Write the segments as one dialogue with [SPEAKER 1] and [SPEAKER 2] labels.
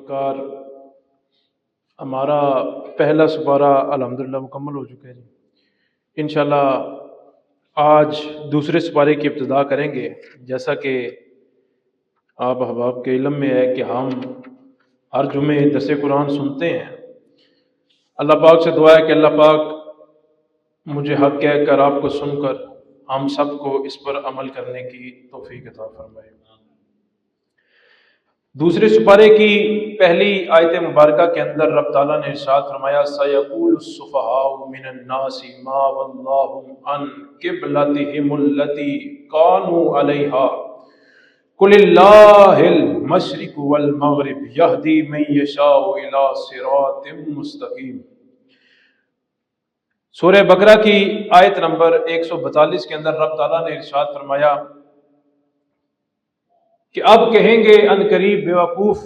[SPEAKER 1] کار ہمارا پہلا سپارہ الحمدللہ مکمل ہو چکا ہے جی۔ انشاءاللہ آج دوسرے سپارے کی ابتدا کریں گے۔ جیسا کہ آپ احباب کے علم میں ہے کہ ہم ہر جمعے درس قرآن سنتے ہیں۔ اللہ پاک سے دعا ہے کہ اللہ پاک مجھے حق کہہ کر آپ کو سن کر ہم سب کو اس پر عمل کرنے کی توفیق عطا فرمائے۔ دوسرے سپارے کی پہلی آیت مبارکہ کے اندر رب تعالیٰ نے ارشاد فرمایا سَيَقُولُ السُّفَهَاءُ مِنَ النَّاسِ مَا وَلَّاهُمْ عَنْ قِبْلَتِهِمُ الَّتِي كَانُوا عَلَيْهَا قُلِ اللَّهُ الْمَشْرِقُ وَالْمَغْرِبُ يَهْدِي مَن يَشَاءُ إِلَىٰ صِرَاطٍ مُّسْتَقِيمٍ۔ سورہ بقرہ کی آیت نمبر 142 کے اندر رب تعالیٰ نے ارشاد فرمایا کہ اب کہیں گے ان قریب بیوقوف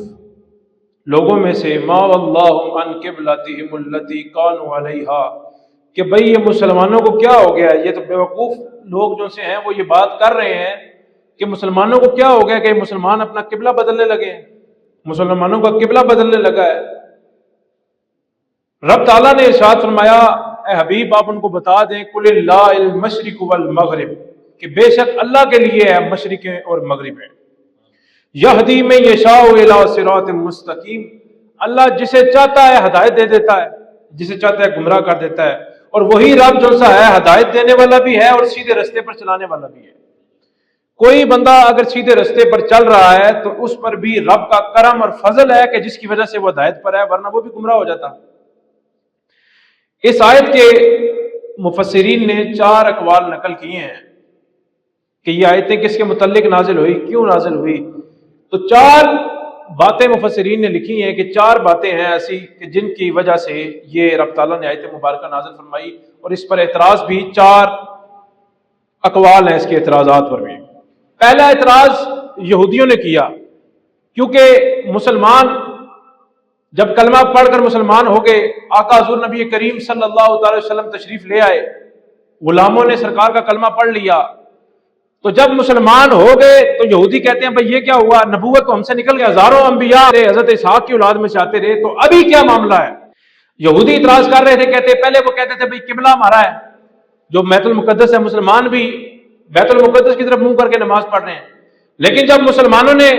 [SPEAKER 1] لوگوں میں سے ما واللہ عن قبلتہم التی کانوا علیہا، کہ بھئی یہ مسلمانوں کو کیا ہو گیا ہے؟ یہ تو بیوقوف لوگ جو سے ہیں وہ یہ بات کر رہے ہیں کہ مسلمانوں کو کیا ہو گیا کہ مسلمان اپنا قبلہ بدلنے لگے ہیں، مسلمانوں کا قبلہ بدلنے لگا ہے۔ رب تعالیٰ نے ارشاد فرمایا اے حبیب آپ ان کو بتا دیں قل اللہ المشرق والمغرب، کہ بے شک اللہ کے لیے ہے مشرق اور مغرب ہے۔ یہدی من یشاء الی صراط مستقیم، اللہ جسے چاہتا ہے ہدایت دے دیتا ہے، جسے چاہتا ہے گمراہ کر دیتا ہے، اور وہی رب جو سا ہے ہدایت دینے والا بھی ہے اور سیدھے رستے پر چلانے والا بھی ہے۔ کوئی بندہ اگر سیدھے رستے پر چل رہا ہے تو اس پر بھی رب کا کرم اور فضل ہے کہ جس کی وجہ سے وہ ہدایت پر ہے، ورنہ وہ بھی گمراہ ہو جاتا۔ اس آیت کے مفسرین نے 4 اقوال نقل کیے ہیں کہ یہ آیتیں کس کے متعلق نازل ہوئی، کیوں نازل ہوئی۔ تو 4 باتیں مفسرین نے لکھی ہیں کہ 4 باتیں ہیں ایسی کہ جن کی وجہ سے یہ رب تعالیٰ نے آیت مبارکہ نازل فرمائی، اور اس پر اعتراض بھی 4 اقوال ہیں اس کے اعتراضات پر بھی۔ پہلا اعتراض یہودیوں نے کیا، کیونکہ مسلمان جب کلمہ پڑھ کر مسلمان ہو گئے، آقا حضور نبی کریم صلی اللہ علیہ وسلم تشریف لے آئے، غلاموں نے سرکار کا کلمہ پڑھ لیا، تو جب مسلمان ہو گئے تو یہودی کہتے ہیں بھئی یہ کیا ہوا، نبوت تو ہم سے نکل گیا، ہزاروں انبیاء حضرت اسحاق کی اولاد میں سے آتے رہے، تو ابھی کیا معاملہ ہے۔ یہودی اعتراض کر رہے تھے، کہتے پہلے وہ کہتے تھے بھئی قبلہ ہمارا ہے جو بیت المقدس ہے، مسلمان بھی بیت المقدس کی طرف منہ کر کے نماز پڑھ رہے ہیں، لیکن جب مسلمانوں نے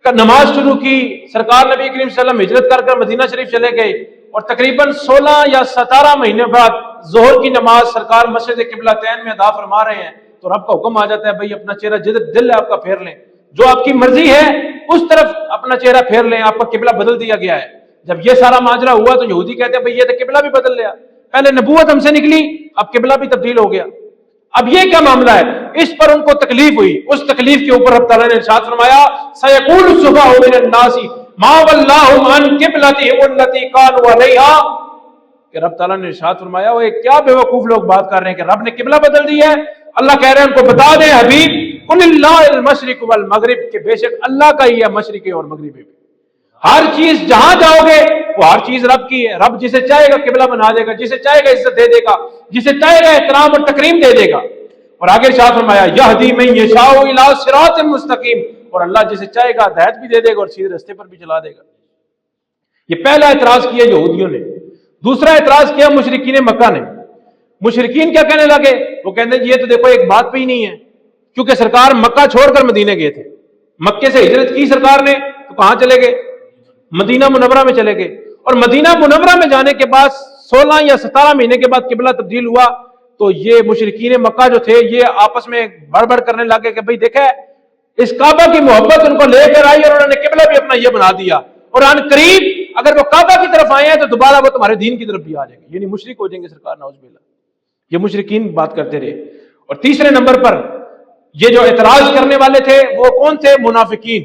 [SPEAKER 1] نماز شروع کی، سرکار نبی کریم صلی اللہ علیہ وسلم ہجرت کر کر مدینہ شریف چلے گئے، اور تقریباً 16 یا 17 مہینے بعد ظہر کی نماز سرکار مسجد قبلتین میں ادا فرما رہے ہیں، تو رب کا حکم آ جاتا ہے بھئی اپنا چہرہ جدھر دل ہے آپ کا پھیر لیں، جو آپ کی مرضی ہے اس طرف اپنا چہرہ پھیر لیں، آپ کا قبلہ بدل دیا گیا ہے۔ جب یہ سارا ماجرا ہوا تو یہودی کہتے ہیں بھئی یہ تو قبلہ بھی بدل لیا، پہلے نبوت ہم سے نکلی اب قبلہ بھی تبدیل ہو گیا، اب یہ کیا معاملہ ہے۔ اس پر ان کو تکلیف ہوئی، اس تکلیف کے اوپر رب تعالیٰ نے ارشاد فرمایا سَيَقُولُ السُّفَهَاءُ مِنَ النَّاسِ مَا وَلَّاهُمْ عَنْ قِبْلَتِهِمُ الَّتِي كَانُوا عَلَيْهَا، کہ رب تعالیٰ نے ارشاد فرمایا وہ کیا بے وقوف لوگ بات کر رہے ہیں کہ رب نے قبلہ بدل دیا ہے۔ اللہ کہہ رہے ہیں ان کو بتا دیں حبیب قُلِ اللَّهُ الْمَشْرِقُ وَالْمَغْرِبُ، کہ بے شک اللہ کا ہی ہے مشرق اور مغرب بھی، ہر چیز جہاں جاؤ گے وہ ہر چیز رب کی ہے، رب جسے چاہے گا قبلہ بنا دے گا، جسے چاہے گا عزت دے دے گا، جسے چاہے گا احترام اور تکریم دے دے گا۔ اور آگے ارشاد فرمایا یہدی من یشاء الی صراط مستقیم، اور اللہ جسے چاہے گا ہدایت بھی دے دے گا اور سیدھے راستے پر بھی چلا دے گا۔ یہ پہلا اعتراض کیا یہودیوں نے۔ دوسرا اعتراض کیا مشرکین مکہ نے۔ مشرکین کیا کہنے لگے، وہ کہتے ہیں یہ تو دیکھو ایک بات پہ ہی نہیں ہے، کیونکہ سرکار مکہ چھوڑ کر مدینے گئے تھے، مکے سے ہجرت کی سرکار نے تو کہاں چلے گئے، مدینہ منورہ میں چلے گئے، اور مدینہ منورہ میں جانے کے بعد 16 یا 17 مہینے کے بعد قبلہ تبدیل ہوا، تو یہ مشرکین مکہ جو تھے یہ آپس میں بڑبڑ کرنے لگے کہ بھئی دیکھیں اس کعبہ کی محبت ان کو لے کر آئی اور انہوں نے قبلہ بھی اپنا یہ بنا دیا، اور ان قریب اگر وہ کعبہ کی طرف آئے ہیں تو دوبارہ وہ تمہارے دین کی طرف بھی آ جائیں گے، یعنی مشرک ہو جائیں گے سرکار نعوذ باللہ۔ یہ مشرکین بات کرتے رہے۔ اور تیسرے نمبر پر یہ جو اعتراض کرنے والے تھے وہ کون تھے، منافقین،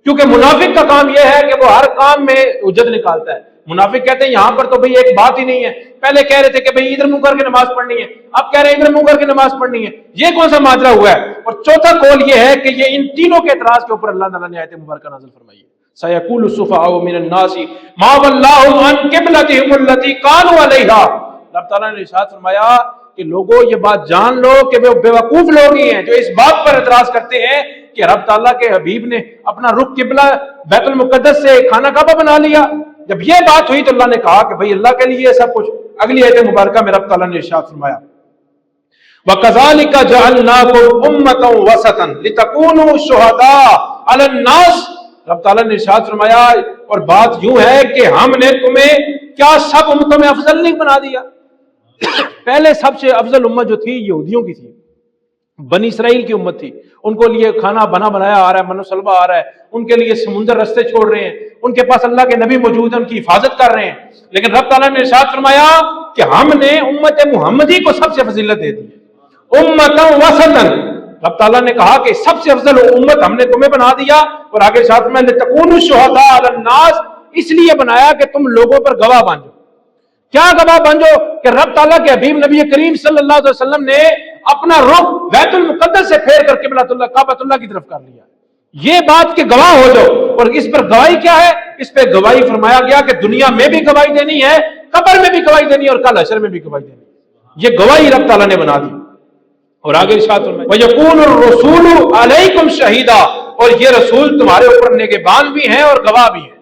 [SPEAKER 1] کیونکہ منافق کا کام یہ ہے کہ وہ ہر کام میں حجت نکالتا ہے۔ منافق کہتے ہیں یہاں پر تو بھئی ایک بات ہی نہیں ہے، پہلے کہہ رہے تھے کہ بھئی ادھر منہ کر کے نماز پڑھنی ہے، اب کہہ رہے ہیں ادھر منہ کر کے نماز پڑھنی ہے، یہ کون سا ماجرا ہوا ہے۔ اور چوتھا قول یہ ہے کہ یہ ان تینوں کے اعتراض کے اوپر اللہ تعالیٰ نے آیت مبارکہ نازل فرمائی ہے سَيَقُولُ السُّفَهَاءُ مِنَ النَّاسِ مَا وَلَّاهُمْ عَنْ قِبْلَتِهِمُ الَّتِي كَانُوا عَلَيْهَا، رب تعالیٰ نے ارشاد فرمایا کہ لوگوں یہ بات جان لو کہ وہ بیوقوف لوگ ہی ہیں جو اس بات پر اعتراض کرتے ہیں کہ رب تعالیٰ کے حبیب نے اپنا رخ قبلہ بیت المقدس سے خانہ کعبہ بنا لیا؟ جب یہ بات ہوئی تو اللہ نے کہا کہ بھئی اللہ کے لیے سب کچھ۔ اگلی آیت مبارکہ میں رب تعالیٰ نے ارشاد فرمایا وَكَذَلِكَ جَعَلْنَاكُمْ أُمَّةً وَسَطًا لِتَكُونُوا شُهَدَاءَ عَلَى النَّاسِ۔ رب تعالیٰ نے ارشاد فرمایا اور بات یوں ہے کہ ہم نے تمہیں کیا سب امتوں میں افضل نہیں بنا دیا؟ پہلے سب سے افضل امت جو تھی یہودیوں کی تھی، بنی اسرائیل کی امت تھی۔ ان کو لیے کھانا بنایا آ رہا ہے، من و سلوہ آ رہا ہے، ان کے لیے سمندر رستے چھوڑ رہے ہیں، ان کے پاس اللہ کے نبی موجود ہیں، ان کی حفاظت کر رہے ہیں۔ لیکن رب تعالیٰ نے ارشاد فرمایا کہ ہم نے امت محمدی کو سب سے فضیلت دے دی ہے، امتا وسطا۔ رب تعالیٰ نے کہا کہ سب سے افضل امت ہم نے تمہیں بنا دیا، اور آگے ارشاد میں لتکونوا شہداء علی الناس، اس لیے بنایا کہ تم لوگوں پر گواہ بن جاؤ۔ کیا گواہ بن جاؤ؟ کہ رب تعالیٰ کے حبیب نبی کریم صلی اللہ علیہ وسلم نے اپنا رخ بیت المقدس سے پھیر کر قبلۃ اللہ کعبۃ اللہ کی طرف کر لیا۔ یہ بات کہ گواہ ہو جاؤ، اور اس پر گواہی کیا ہے؟ اس پہ گواہی فرمایا گیا کہ دنیا میں بھی گواہی دینی ہے، قبر میں بھی گواہی دینی ہے، اور کل حشر میں بھی گواہی دینی ہے۔ یہ گواہی رب تعالیٰ نے بنا دی۔ اور آگے ارشاد فرمایا وَيَكُونُ الرَّسُولُ عَلَيْكُمْ شَهِيدًا، اور یہ رسول تمہارے اوپر نگہبان بھی ہیں اور گواہ بھی ہیں۔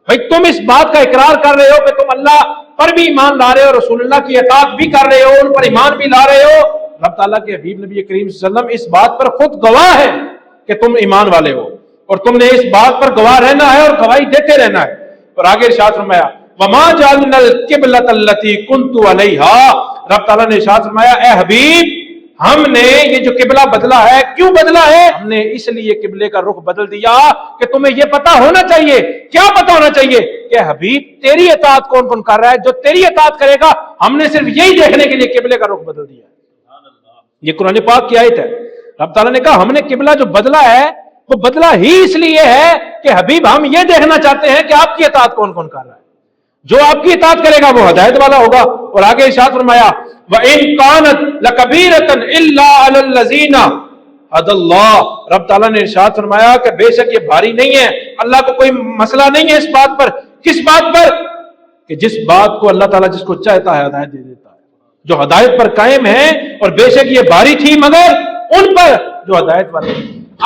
[SPEAKER 1] بھائی تم اس بات کا اقرار کر رہے ہو کہ تم اللہ پر بھی ایمان لا رہے ہو، رسول اللہ کی اطاعت بھی کر رہے ہو، ان پر ایمان بھی لا رہے ہو، رب تعالیٰ کے حبیب نبی کریم صلی اللہ علیہ وسلم اس بات پر خود گواہ ہے کہ تم ایمان والے ہو، اور تم نے اس بات پر گواہ رہنا ہے اور گواہی دیتے رہنا ہے۔ اور آگے ارشاد فرمایا وَمَا جَعَلْنَا الْقِبْلَةَ الَّتِي كُنْتُ عَلَيْهَا، رب تعالیٰ نے ارشاد فرمایا اے حبیب ہم نے یہ جو قبلہ بدلا ہے، کیوں بدلا ہے؟ ہم نے اس لیے قبلے کا رخ بدل دیا کہ تمہیں یہ پتا ہونا چاہیے۔ کیا پتا ہونا چاہیے؟ کہ حبیب تیری اطاعت کون کون کر رہا ہے، جو تیری اطاعت کرے گا ہم نے صرف یہی دیکھنے کے لیے قبلے کا رخ بدل دیا ہے۔ یہ قرآن پاک کی آیت ہے۔ رب تعالیٰ نے کہا ہم نے قبلہ جو بدلا ہے وہ بدلا ہی اس لیے ہے کہ حبیب ہم یہ دیکھنا چاہتے ہیں کہ آپ کی اطاعت کون کون کر رہا ہے۔ جو آپ کی اطاعت کرے گا وہ ہدایت والا ہوگا۔ اور آگے ارشاد فرمایا وَإِن كَانَتْ لَكَبِيرَةً إِلَّا عَلَى الَّذِينَ هَدَى اللَّهُ، رب تعالیٰ نے ارشاد فرمایا کہ بے شک یہ بھاری نہیں ہے، اللہ کو کوئی مسئلہ نہیں ہے اس بات پر۔ کس بات پر؟ کہ جس بات کو اللہ تعالیٰ جس کو چاہتا ہے ہدایت دے دیتا ہے، جو ہدایت پر قائم ہے۔ اور بے شک یہ بھاری تھی مگر ان پر جو ہدایت والے۔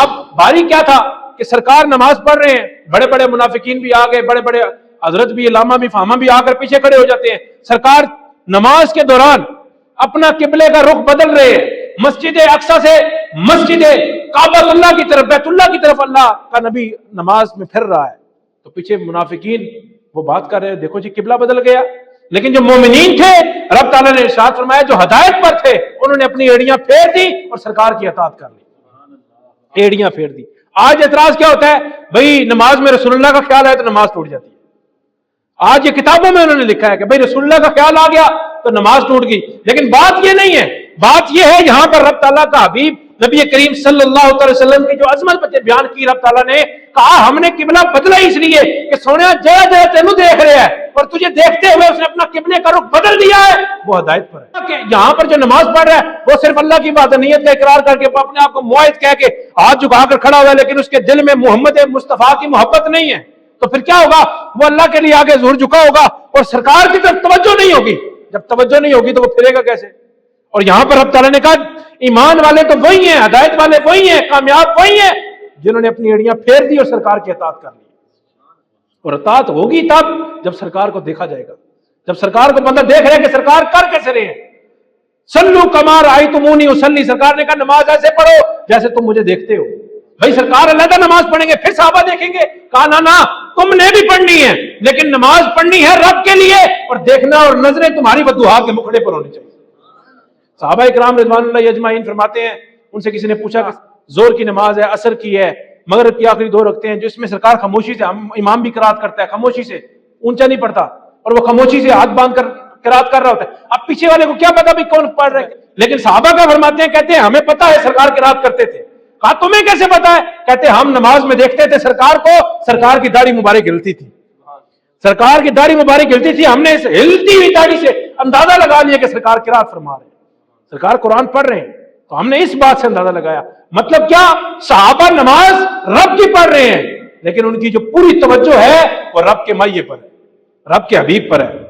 [SPEAKER 1] اب بھاری کیا تھا کہ سرکار نماز پڑھ رہے ہیں، بڑے بڑے منافقین بھی آ گئے، بڑے بڑے حضرت بھی، علامہ بھی، فہامہ بھی آ کر پیچھے کھڑے ہو جاتے ہیں۔ سرکار نماز کے دوران اپنا قبلے کا رخ بدل رہے ہیں، مسجد اقصی سے مسجد کعبۃ اللہ کی طرف، بیت اللہ کی طرف اللہ کا نبی نماز میں پھر رہا ہے، تو پیچھے منافقین وہ بات کر رہے ہیں دیکھو جی قبلہ بدل گیا۔ لیکن جو مومنین تھے رب تعالیٰ نے ارشاد فرمایا جو ہدایت پر تھے انہوں نے اپنی ایڑیاں پھیر دی اور سرکار کی اطاعت کر لی، ایڑیاں پھیر دی۔ آج اعتراض کیا ہوتا ہے؟ بھئی نماز میں رسول اللہ کا خیال ہے تو نماز ٹوٹ جاتی ہے۔ آج یہ کتابوں میں انہوں نے لکھا ہے کہ بھئی رسول اللہ کا خیال آ گیا تو نماز ٹوٹ گئی، لیکن بات یہ نہیں ہے۔ بات یہ ہے یہاں پر رب تعالیٰ کا حبیب نبی کریم صلی اللہ علیہ وسلم کی جو عظمت بیان کی، رب تعالیٰ نے کہا ہم نے قبلہ بدلا اس لیے کہ سونے جگہ جگہ تینوں دیکھ رہے ہیں اور تجھے دیکھتے ہوئے اس نے اپنا قبلے کا رخ بدل دیا ہے، وہ ہدایت پر ہے۔ کہ یہاں پر جو نماز پڑھ رہا ہے وہ صرف اللہ کی وحدانیت کا اقرار کر کے اپنے آپ کو موحد کہہ کے ہاتھ جھکا کر کھڑا ہوا ہے، لیکن اس کے دل میں محمد مصطفیٰ کی محبت نہیں ہے، تو پھر کیا ہوگا؟ وہ اللہ کے لیے آگے ظہور جھکا ہوگا اور سرکار کی طرف توجہ نہیں ہوگی۔ جب توجہ نہیں ہوگی تو وہ پھرے گا کیسے؟ اور یہاں پر رب تعالیٰ نے کہا ایمان والے تو وہی ہیں، ہدایت والے وہی ہیں، کامیاب وہی ہیں جنہوں نے اپنی ایڑیاں پھیر دی اور سرکار کی اطاعت کر لی۔ اور اطاعت ہوگی تب جب سرکار کو دیکھا جائے گا، جب سرکار کو بندہ دیکھ رہے کہ سرکار کر کیسے رہے ہیں۔ صلو کما رأیتمونی اصلی، سرکار نے کہا نماز ایسے پڑھو جیسے تم مجھے دیکھتے ہو۔ بھائی سرکار علیحدہ نماز پڑھیں گے پھر صحابہ دیکھیں گے؟ کہا نہ تم نے بھی پڑھنی ہے، لیکن نماز پڑھنی ہے رب کے لیے، اور دیکھنا اور نظریں تمہاری وضوحا کے مکھڑے پر ہونی چاہیے۔ صحابہ اکرام رضوان اللہ اجمعین فرماتے ہیں ان سے کسی نے پوچھا کہ زور کی نماز ہے، عصر کی ہے، مغرب کی آخری 2 رکعتیں ہیں، جو اس میں سرکار خاموشی سے، امام بھی قرات کرتا ہے خاموشی سے، اونچا نہیں پڑھتا، اور وہ خاموشی سے ہاتھ باندھ کر قرات کر رہا ہوتا ہے۔ اب پیچھے والے کو کیا پتا بھی کون پڑھ رہے، لیکن صحابہ کا فرماتے ہیں کہتے ہیں ہمیں پتا ہے سرکار قرات کرتے تھے۔ کہا تمہیں کیسے پتا ہے؟ کہتے ہم نماز میں دیکھتے تھے سرکار کو، سرکار کی داڑھی مبارک ہلتی تھی، سرکار کی داڑھی مبارک ہلتی تھی، ہم نے اس ہلتی ہوئی داڑھی سے اندازہ لگا لیا کہ سرکار قرات فرما رہے ہیں، سرکار قرآن پڑھ رہے ہیں، تو ہم نے اس بات سے اندازہ لگایا۔ مطلب کیا؟ صحابہ نماز رب کی پڑھ رہے ہیں، لیکن ان کی جو پوری توجہ ہے وہ رب کے مائے پر ہے، رب کے حبیب پر ہے۔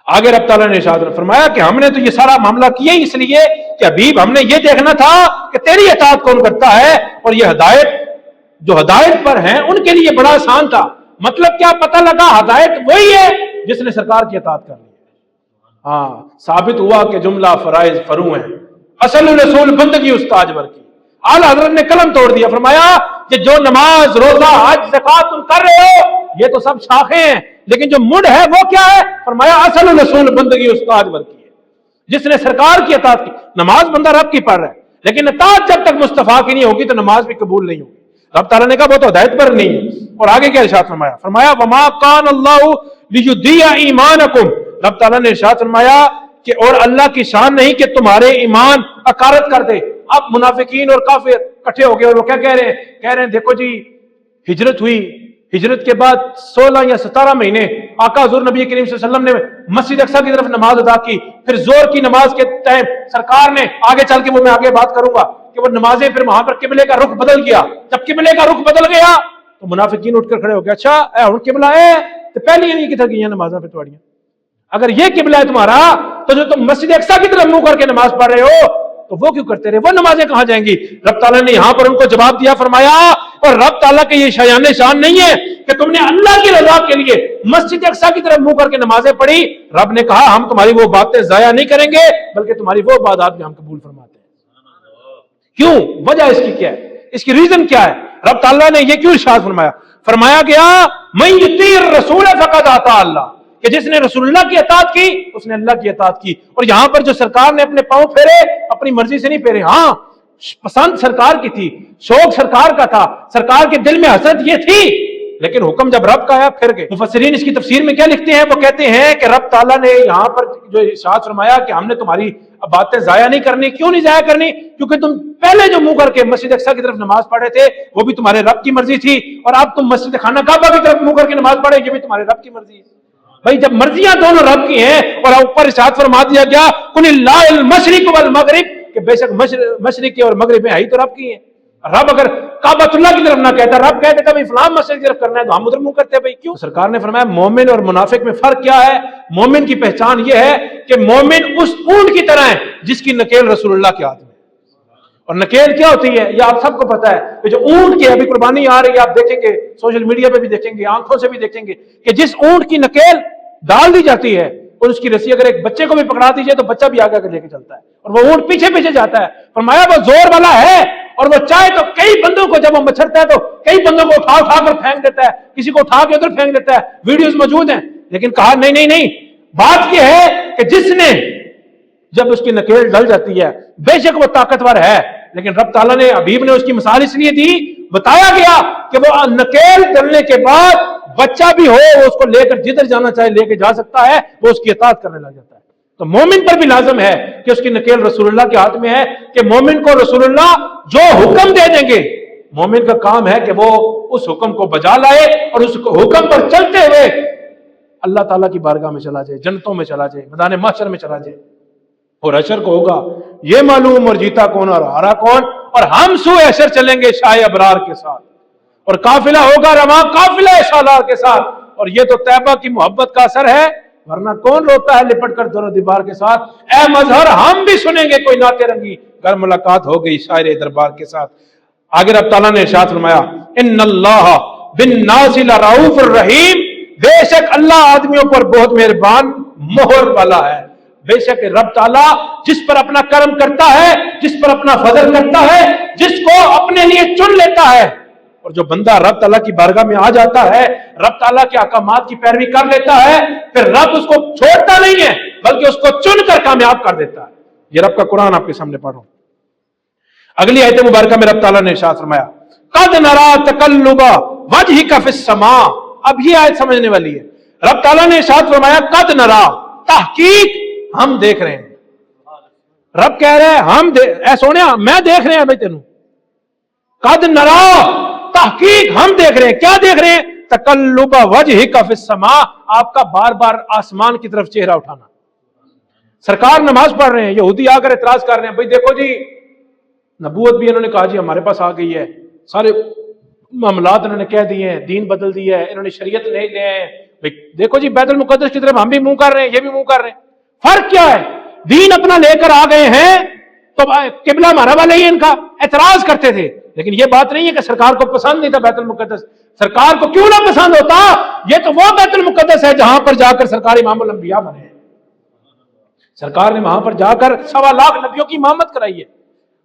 [SPEAKER 1] آگے رب تعالیٰ نے ارشاد فرمایا کہ ہم نے تو یہ سارا معاملہ کیا ہی اس لیے کہ حبیب ہم نے یہ دیکھنا تھا کہ تیری اطاعت کون کرتا ہے، اور یہ ہدایت جو ہدایت پر ہیں ان کے لیے بڑا آسان تھا۔ مطلب کیا پتہ لگا، ہدایت وہی ہے جس نے سرکار کی اطاعت کر لی۔ ہاں، ثابت ہوا کہ جملہ فرائض فرو ہیں، اصل رسول بندگی استاج ور کی۔ اعلیٰ حضرت نے قلم توڑ دیا، فرمایا کہ جو نماز، روزہ، حج، زکات تم کر رہے ہو یہ تو سب شاخیں ہیں، لیکن جو مڈ ہے وہ کیا ہے؟ فرمایا اصل رسول بندگی استاج ور کی ہے، جس نے سرکار کی اطاعت کی۔ نماز بندہ رب کی پڑھ رہا ہے، لیکن اطاعت جب تک مصطفیٰ کی نہیں ہوگی تو نماز بھی قبول نہیں ہوگی۔ رب تعالیٰ نے کہا وہ تو ہدایت پر نہیں ہے۔ اور آگے کیا ارشاد فرمایا؟ فرمایا وما کان اللہ لیضیع ایمانکم، رب تعالیٰ نے ارشاد فرمایا کہ اور اللہ کی شان نہیں کہ تمہارے ایمان اکارت کر دے۔ اب منافقین اور کافر اکٹھے ہو گئے اور وہ کیا کہہ رہے ہیں؟ کہہ رہے ہیں دیکھو جی ہجرت ہوئی، ہجرت کے بعد 16 یا 17 مہینے آقا حضور نبی کریم صلی اللہ علیہ وسلم نے مسجد اقصی کی طرف نماز ادا کی، پھر زور کی نماز کے ٹائم سرکار نے آگے چل کے وہ میں آگے بات کروں گا کہ وہ نمازیں پھر وہاں پر قبلے کا رخ بدل گیا۔ جب قبلے کا رخ بدل گیا تو منافقین اٹھ کر کھڑے ہو گئے، اچھا اے ہن قبلہ ہے تو پہلے نہیں کدھر گئی نمازاں پہ تواڑیاں؟ اگر یہ قبلہ ہے تمہارا تو جو تم مسجد اقصی کی طرف منہ کر کے نماز پڑھ رہے ہو تو وہ کیوں کرتے رہے؟ وہ نمازیں کہاں جائیں گی؟ رب تعالیٰ نے یہاں پر ان کو جواب دیا، فرمایا اور رب تعالیٰ کے یہ شایان شان نہیں ہے کہ تم نے اللہ کی رضا کے لیے مسجد اقصی کی طرف منہ کر کے نمازیں پڑھی۔ رب نے کہا ہم تمہاری وہ باتیں ضائع نہیں کریں گے بلکہ تمہاری وہ عبادات بھی ہم قبول فرماتے ہیں۔ کیوں؟ وجہ اس کی کیا ہے؟ اس کی ریزن کیا ہے؟ رب تعالیٰ نے یہ کیوں ارشاد فرمایا؟ فرمایا گیا من یطیع الرسول فقد اطاع اللہ، کہ جس نے رسول اللہ کی اطاعت کی اس نے اللہ کی اطاعت کی۔ اور یہاں پر جو سرکار نے اپنے پاؤں پھیرے اپنی مرضی سے نہیں پھیرے، ہاں پسند سرکار کی تھی، شوق سرکار کا تھا، سرکار کے دل میں حسرت یہ تھی، لیکن حکم جب رب کا آیا پھر گئے۔ مفسرین اس کی تفسیر میں کیا لکھتے ہیں؟ وہ کہتے ہیں کہ رب تعالیٰ نے یہاں پر جو ارشاد فرمایا کہ ہم نے تمہاری باتیں ضائع نہیں کرنی، کیوں نہیں ضائع کرنی؟ کیونکہ تم پہلے جو منہ کر کے مسجد اقصی کی طرف نماز پڑھے تھے وہ بھی تمہارے رب کی مرضی تھی، اور اب تم مسجد خانہ کعبہ کی طرف منہ کر کے نماز پڑھے یہ بھی تمہارے رب کی مرضی ہے۔ بھائی جب مرضیاں دونوں رب کی ہیں اور اوپر ارشاد فرما دیا گیا قل اللہ المشرق والمغرب، کہ بے شک مشرق اور مغرب ہے ہی تو رب کی ہیں۔ رب اگر کعبۃ اللہ کی طرف نہ کہتا، رب کہتا تھا بھائی فلاں مسجد کی طرف کرنا ہے تو ہم ادھر منہ کرتے ہیں، بھائی کیوں؟ سرکار نے فرمایا مومن اور منافق میں فرق کیا ہے؟ مومن کی پہچان یہ ہے کہ مومن اس اونٹ کی طرح ہے جس کی نکیل رسول اللہ کے ہاتھ میں، اور نکیل کیا ہوتی ہے یہ آپ سب کو پتا ہے کہ جو اونٹ کی ابھی قربانی آ رہی ہے، آپ دیکھیں گے سوشل میڈیا پہ بھی دیکھیں گے، آنکھوں سے بھی دیکھیں گے کہ جس اونٹ کی نکیل ڈال دی جاتی ہے اور اس کی رسی اگر ایک بچے کو بھی پکڑا دیجیے تو بچہ بھی آگے لے کے چلتا ہے اور وہ اونٹ پیچھے پیچھے جاتا ہے۔ فرمایا وہ زور والا ہے اور وہ چاہے تو کئی بندوں کو جب وہ مچھرتا ہے تو کئی بندوں کو اٹھا اٹھا کر پھینک دیتا ہے، کسی کو اٹھا کے ادھر پھینک دیتا ہے، ویڈیوز موجود ہیں۔ لیکن کہا نہیں نہیں نہیں، بات یہ ہے کہ جس نے جب اس کی نکیل ڈل جاتی ہے بے شک وہ طاقتور ہے، لیکن رب تعالیٰ نے حبیب نے اس کی مثال اس لیے دی، بتایا گیا کہ وہ نکیل ڈلنے کے بعد بچہ بھی ہو وہ اس کو لے کر جدھر جانا چاہے لے کے جا سکتا ہے، وہ اس کی اطاعت کرنے لگ جاتا ہے۔ تو مومن پر بھی لازم ہے کہ اس کی نکیل رسول اللہ کے ہاتھ میں ہے، کہ مومن کو رسول اللہ جو حکم دے دیں گے مومن کا کام ہے کہ وہ اس حکم کو بجا لائے اور اس حکم پر چلتے ہوئے اللہ تعالیٰ کی بارگاہ میں چلا جائے، جنتوں میں چلا جائے، میدان محشر میں چلا جائے، اور حشر کو ہوگا یہ معلوم اور جیتا کون اور ہارا کون، اور ہم سوئے حشر چلیں گے شاہ ابرار کے ساتھ، اور قافلہ ہوگا رواں قافلہ سالار کے ساتھ، اور یہ تو طیبہ کی محبت کا اثر ہے، ورنہ کون روتا ہے لپٹ کر دور و دیوار کے ساتھ۔ اے مظہر ہم بھی سنیں گے کوئی نعت رنگی گر ملاقات ہو گئی شاعر دربار کے ساتھ۔ آگے رب تعالیٰ نے ارشاد فرمایا ان اللہ بالناس لرؤوف الرحیم، بے شک اللہ آدمیوں پر بہت مہربان مہر والا ہے۔ بے شک رب تعالیٰ جس پر اپنا کرم کرتا ہے، جس پر اپنا فضل کرتا ہے، جس کو اپنے لیے چن لیتا ہے، اور جو بندہ رب تعالیٰ کی بارگاہ میں آ جاتا ہے، رب تعالیٰ کے احکامات کی پیروی کر لیتا ہے، پھر رب اس کو چھوڑتا نہیں ہے بلکہ اس کو چن کر کامیاب کر دیتا ہے۔ یہ رب کا قرآن آپ کے سامنے پڑھ رہا ہوں۔ اگلی آیت مبارکہ میں رب تعالیٰ نے ارشاد فرمایا قد نرا تقلب وجہک فی السماء، اب یہ آیت سمجھنے والی ہے۔ رب تعالیٰ نے ارشاد فرمایا قد نرا، تحقیق ہم دیکھ رہے ہیں۔ رب کہہ رہے ہیں اے سونیا میں دیکھ رہے ہیں بھائی تینوں، قد نرا تحقیق ہم دیکھ رہے ہیں۔ کیا دیکھ رہے ہیں؟ تقلب وجہک فی السماء، آپ کا بار بار آسمان کی طرف چہرہ اٹھانا۔ سرکار نماز پڑھ رہے ہیں، یہودی آ کر اعتراض کر رہے ہیں، بھائی دیکھو جی نبوت بھی انہوں نے کہا جی ہمارے پاس آ گئی ہے، سارے معاملات انہوں نے کہہ دیے ہیں، دین بدل دیا ہے، انہوں نے شریعت نہیں لے ہیں، دیکھو جی بیت المقدس کی طرف ہم بھی منہ کر رہے ہیں، یہ بھی منہ کر رہے ہیں، فرق کیا ہے؟ دین اپنا لے کر آ گئے ہیں تو قبلہ ہمارا والا ہی ان کا اعتراض کرتے تھے، لیکن یہ بات نہیں ہے کہ سرکار کو پسند نہیں تھا بیت المقدس. سرکار کو کیوں نہ پسند ہوتا؟ یہ تو وہ بیت المقدس ہے جہاں پر جا کر سرکار امام الانبیاء بنے ہیں. سرکار نے وہاں پر جا کر 1.25 لاکھ نبیوں کی امامت کرائی ہے.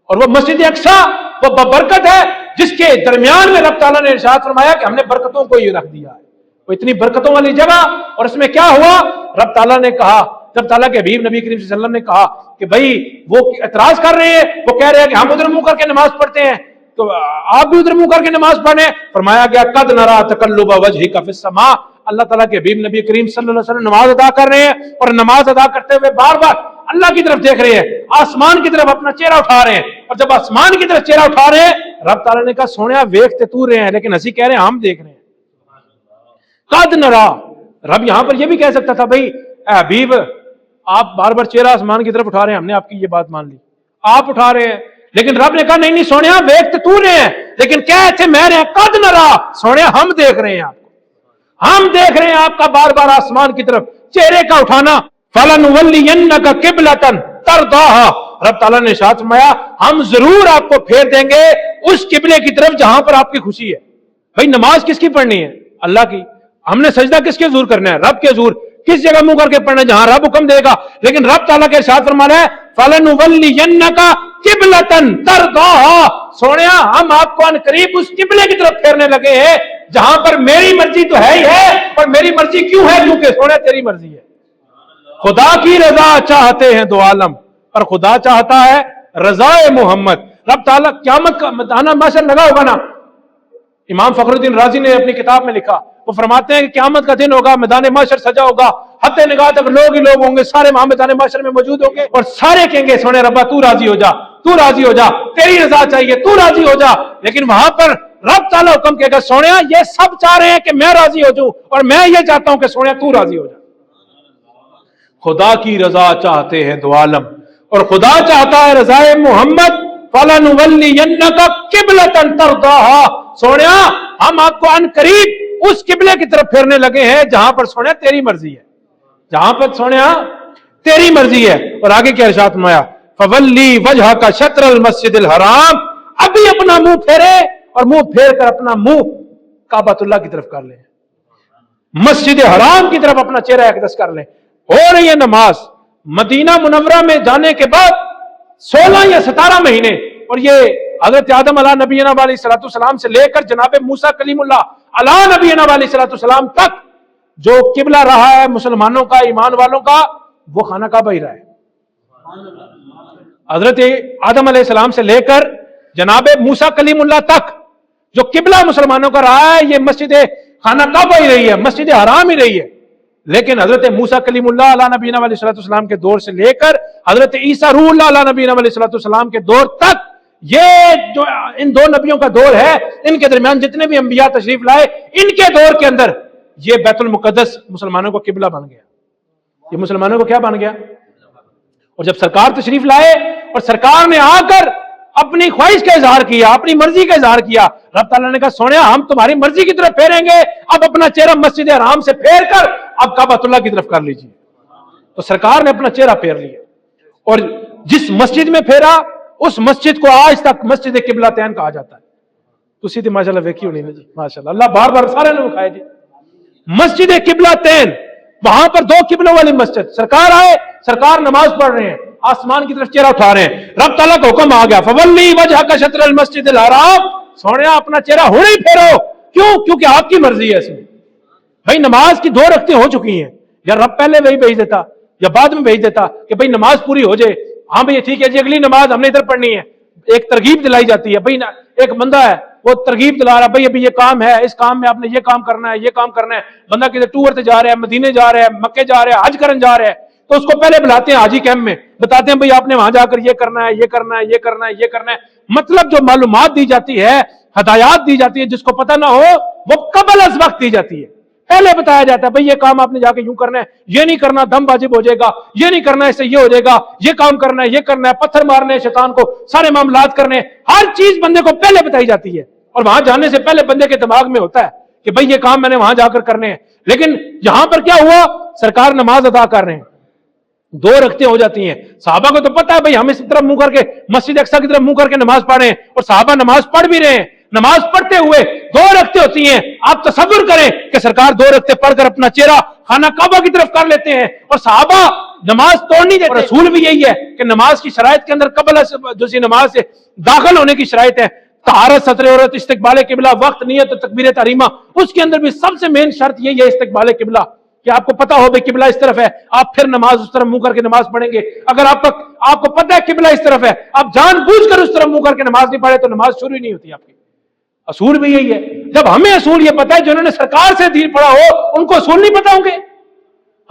[SPEAKER 1] اور وہ مسجد اقصی وہ ببرکت ہے جس کے درمیان میں رب تعالیٰ نے ارشاد فرمایا کہ ہم نے برکتوں کو ہی رکھ دیا ہے. وہ اتنی برکتوں والی جگہ، اور اس میں کیا ہوا؟ رب تعالیٰ نے کہا، رب تعالیٰ کے حبیب نبی کریم صلی اللہ علیہ وسلم نے کہا کہ بھائی وہ اعتراض کر رہے ہیں، وہ کہہ رہے ہیں کہ ہم ادھر منہ کر کے نماز پڑھتے ہیں تو آپ بھی ادھر منہ کر کے نماز پڑھیں. فرمایا گیا قد نرا تقلب وجہک فی السماء. اللہ تعالیٰ کے حبیب نبی کریم صلی اللہ علیہ وسلم نماز ادا کر رہے ہیں اور نماز ادا کرتے ہوئے بار بار اللہ کی طرف دیکھ رہے ہیں، آسمان کی طرف اپنا چہرہ اٹھا رہے ہیں. اور جب آسمان کی طرف چہرہ اٹھا رہے ہیں رب تعالیٰ نے کہا سونیا ویکھتے تو رہے ہیں لیکن ہنسی کہہ رہے ہیں ہم دیکھ رہے ہیں. قد نرا. رب یہاں پر یہ بھی کہہ سکتا تھا بھائی اے حبیب آپ بار بار چہرہ آسمان کی طرف اٹھا رہے ہیں، ہم نے آپ کی یہ بات مان لی، آپ اٹھا رہے ہیں. لیکن رب نے کہا نہیں نہیں سونیا ویکھتے تو رہے ہیں، لیکن کہہ تھے میں رہے ہیں قد نرا. سونیا ہم دیکھ رہے ہیں آپ کو، ہم دیکھ رہے ہیں آپ کا بار بار آسمان کی طرف چہرے کا اٹھانا. فَلَنُوَلِّيَنَّكَ قِبْلَةً تَرْضَاهَا. رب تعالیٰ نے ارشاد فرمایا ہم ضرور آپ کو پھیر دیں گے اس قبلے کی طرف جہاں پر آپ کی خوشی ہے. بھائی نماز کس کی پڑھنی ہے؟ اللہ کی. ہم نے سجدہ کس کے حضور کرنا ہے؟ رب کے حضور. کس جگہ منہ کر کے پڑھنا ہے؟ جہاں رب حکم دے گا. لیکن رب تعالیٰ کے ارشاد فرمانا ہے فَلَنُوَلِّيَنَّكَ قِبْلَةً تَرْضَاهَا. سونیا ہم آپ کو ان قریب اس قبلے کی طرف پھیرنے لگے ہیں جہاں پر میری مرضی تو ہے ہی ہے. اور میری مرضی کیوں ہے؟ کیونکہ سونیا تیری مرضی ہے. خدا کی رضا چاہتے ہیں دو عالم، اور خدا چاہتا ہے رضا محمد. رب تعالیٰ قیامت کا میدان محشر لگا ہوگا نا. امام فخر الدین رازی نے اپنی کتاب میں لکھا، وہ فرماتے ہیں کہ قیامت کا دن ہوگا، میدان محشر سجا ہوگا، حد نگاہ تک لوگ ہی لوگ ہوں گے، سارے وہاں میدان محشر میں موجود ہوں گے اور سارے کہیں گے سونے ربا تو راضی ہو جا، تو راضی ہو جا، تیری رضا چاہیے، تو راضی ہو جا. لیکن وہاں پر رب تعالیٰ حکم کہے گا سونیا یہ سب چاہ رہے ہیں کہ میں راضی ہو جاؤں اور میں یہ چاہتا ہوں کہ سونیا تو راضی ہو جا. خدا کی رضا چاہتے ہیں دو عالم اور خدا چاہتا ہے رضا محمد. فَلَنُوَلِّيَنَّكَ قِبْلَةً تَرْضَاهَا. سونیا ہم آپ کو ان قریب اس قبلے کی طرف پھیرنے لگے ہیں جہاں پر سونیا تیری مرضی ہے، جہاں پر سونیا تیری مرضی ہے. اور آگے کیا ارشاد فرمایا فَوَلِّ وَجْهَكَ شَطْرَ الْمَسْجِدِ الْحَرَامِ. ابھی اپنا منہ پھیرے اور منہ پھیر کر اپنا منہ کعبۃ اللہ کی طرف کر لیں، مسجد حرام کی طرف اپنا چہرہ اقدس کر لیں. ہو رہی ہے نماز مدینہ منورہ میں جانے کے بعد 16 یا 17 مہینے، اور یہ حضرت آدم علیہ نبینا علیہ الصلوۃ والسلام سے لے کر جناب موسیٰ کلیم اللہ علیہ نبینا علیہ الصلوۃ والسلام تک جو قبلہ رہا ہے مسلمانوں کا، ایمان والوں کا، وہ خانہ کعبہ ہی رہا ہے. حضرت آدم علیہ السلام سے لے کر جناب موسیٰ کلیم اللہ تک جو قبلہ مسلمانوں کا رہا ہے یہ مسجد خانہ کعبہ ہی رہی ہے، مسجد حرام ہی رہی ہے. لیکن حضرت موسیٰ کلیم اللہ علیہ نبینا علیہ الصلوۃ والسلام کے دور سے لے کر حضرت عیسیٰ روح اللہ علیہ نبینا علیہ الصلوۃ والسلام کے دور تک، یہ جو ان دو نبیوں کا دور ہے، ان کے درمیان جتنے بھی انبیاء تشریف لائے ان کے دور کے اندر یہ بیت المقدس مسلمانوں کو قبلہ بن گیا. یہ مسلمانوں کو کیا بن گیا؟ اور جب سرکار تشریف لائے اور سرکار نے آ کر اپنی خواہش کا اظہار کیا، اپنی مرضی کا اظہار کیا، رب تعالیٰ نے کہا سونیا ہم تمہاری مرضی کی طرف پھیریں گے، اب اپنا چہرہ مسجد حرام سے پھیر کر اب کعبۃ اللہ کی طرف کر لیجیے. تو سرکار نے اپنا چہرہ پھیر لیا اور جس مسجد میں پھیرا اس مسجد کو آج تک مسجد قبلتین کہا جاتا ہے. تو سیدھی ماشاءاللہ ویکھی ہونی نا جی، ماشاءاللہ اللہ بار بار سارے نے دکھایا جی مسجد قبلتین. وہاں پر 2 قبلوں والی مسجد. سرکار آئے، سرکار نماز پڑھ رہے ہیں، آسمان کی طرف چہرہ اٹھا رہے ہیں، رب تعالیٰ کا حکم آ گیا فَوَلِّ وَجْهَكَ شَطْرَ الْمَسْجِدِ الْحَرَامِ. سونیا اپنا چہرہ ہونے ہی پھیرو. کیوں؟ کیونکہ آپ کی مرضی ہے اس میں. بھائی نماز کی 2 رکعتیں ہو چکی ہیں، یا رب پہلے وہی بھیج دیتا یا بعد میں بھیج دیتا کہ بھائی نماز پوری ہو جائے. ہاں بھئی ٹھیک ہے جی اگلی نماز ہم نے ادھر پڑھنی ہے. ایک ترغیب دلائی جاتی ہے. بھئی ایک بندہ ہے وہ ترغیب دلا رہا ہے، بھئی ابھی یہ کام ہے، اس کام میں آپ نے یہ کام کرنا ہے، یہ کام کرنا ہے. بندہ کسی ٹور سے جا رہا ہے، مدینے جا رہا ہے، مکے جا رہا ہے، حج کرنے جا رہا ہے، تو اس کو پہلے بلاتے ہیں حاجی کیمپ میں، بتاتے ہیں بھئی آپ نے وہاں جا کر یہ کرنا ہے، یہ کرنا ہے، یہ کرنا ہے، یہ کرنا ہے. مطلب جو معلومات دی جاتی ہے، ہدایات دی جاتی ہے، جس کو پتہ نہ ہو وہ قبل از وقت دی جاتی ہے. پہلے بتایا جاتا ہے بھئی یہ کام آپ نے جا کے یوں کرنا ہے، یہ نہیں کرنا دم واجب ہو جائے گا، یہ نہیں کرنا اس سے یہ ہو جائے گا، یہ کام کرنا ہے، یہ کرنا ہے، پتھر مارنے ہیں شیطان کو، سارے معاملات کرنے. ہر چیز بندے کو پہلے بتائی جاتی ہے اور وہاں جانے سے پہلے بندے کے دماغ میں ہوتا ہے کہ بھئی یہ کام میں نے وہاں جا کر کرنے ہیں. لیکن یہاں پر کیا ہوا؟ سرکار نماز ادا کر رہے ہیں, 2 رکعتیں ہو جاتی ہیں. صحابہ کو تو پتا ہے بھئی ہم اس طرف منہ کر کے مسجد اقصی کی طرف منہ کر کے نماز پڑھ رہے ہیں, اور صحابہ نماز پڑھ بھی رہے ہیں. نماز پڑھتے ہوئے 2 رکعتیں ہوتی ہیں. آپ تصور کریں کہ سرکار 2 رکعتیں پڑھ کر اپنا چہرہ خانہ کعبہ کی طرف کر لیتے ہیں, اور صحابہ نماز توڑ نہیں دیتے. رسول بھی یہی ہے کہ نماز کی شرائط کے اندر قبل دوسری نماز سے داخل ہونے کی شرائط ہے. طہارت, ستر عورت, استقبال قبلہ, وقت, نیت, تکبیر تحریمہ. اس کے اندر بھی سب سے مین شرط یہی ہے استقبال قبلہ, کہ آپ کو پتا ہو بھائی قبلہ اس طرف ہے, آپ پھر نماز اس طرف منہ کر کے نماز پڑھیں گے. اگر آپ کو پتا ہے قبلہ اس طرف ہے, آپ جان بوجھ کر اس طرف منہ کر کے نماز نہیں پڑھے تو نماز شروع ہی نہیں ہوتی آپ کی. اصول بھی یہی ہے. جب ہمیں اصول یہ پتا ہے, جنہوں نے سرکار سے دین پڑھا ہو ان کو اصول نہیں پتا ہوں گے.